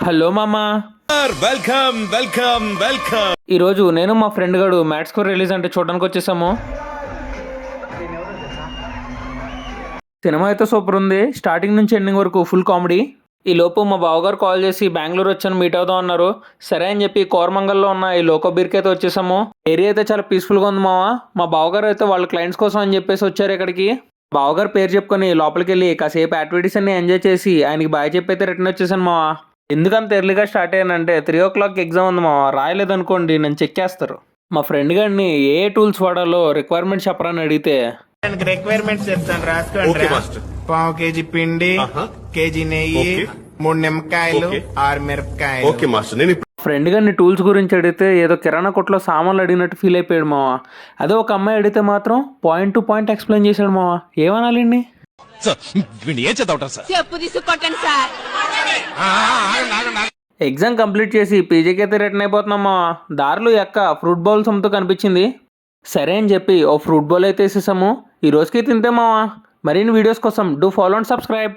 Hello మామా. Welcome welcome welcome. ఈరోజు నేను మా ఫ్రెండ్ గడు మ్యాట్ స్కోర్ రిలీజ్ అంటే చూడడానికి వచ్చేసాము. సినిమా అయితే సూపర్ ఉంది. స్టార్టింగ్ నుంచి ఎండింగ్ వరకు ఫుల్ కామెడీ. ఈ లోపు మా బావగారు కాల్ చేసి బెంగళూరు వచ్చాను మీట్ అవుదాం అన్నారు. సరే అని చెప్పి కోరమంగల్లో ఉన్న ఈ లోకో బీర్కి అయితే వచ్చేసాము. ఏరియా అయితే చాలా పీస్ఫుల్గా ఉంది మావా. మా బావగారు అయితే వాళ్ళ క్లయింట్స్ కోసం అని చెప్పేసి వచ్చారు ఇక్కడికి. బావగారు పేరు చెప్పుకొని లోపలికి వెళ్ళి కాసేపు యాక్టివిటీస్ అన్ని ఎంజాయ్ చేసి ఆయనకి బాయ్ చెప్పి అయితే రిటర్న్ వచ్చేసాను మావా. ఎందుకంత ఎర్లీగా స్టార్ట్ అయ్యానంటే 3 o'clock ఎగ్జామ్ ఉంది మావా. రాయలేదనుకోండి నన్ను చెక్ చేస్తారు. మా ఫ్రెండ్ గారిని ఏ టూల్స్ వాడాలో రిక్వైర్మెంట్ చెప్పరని అడిగితే రిక్వైర్మెంట్స్ చెప్తాను రాసుకోండి. Okay master. పావు కేజీ పిండి, కేజీ నెయ్యి, ఓకే. 3 నిమ్మకాయలు, ఓకే. 6 మిరపకాయలు. ఓకే మాస్టర్, నేను ఫ్రెండ్ గారిని టూల్స్ గురించి అడిగితే ఏదో కిరాణా కొట్లో సామాన్లు అడిగినట్టు ఫీల్ అయిపోయాడు మావా. అదే ఒక అమ్మాయి అడిగితే మాత్రం పాయింట్ టు పాయింట్ ఎక్స్ప్లెయిన్ చేశాడు మావా. ఏమనాలండి? చెప్పు తీసుకొట్టండి సార్. ఎగ్జామ్ కంప్లీట్ చేసి పీజీకి అయితే రిటర్న్ అయిపోతున్నాం మావా. దారిలో ఎక్క ఫ్రూట్ బౌల్స్ అమ్ముతూ కనిపించింది. సరే అని చెప్పి ఓ ఫ్రూట్ బౌల్ అయితే వేసేసాము. ఈ రోజుకి తింటే మావా. మరిన్ని వీడియోస్ కోసం డూ ఫాలో అండ్ సబ్స్క్రైబ్.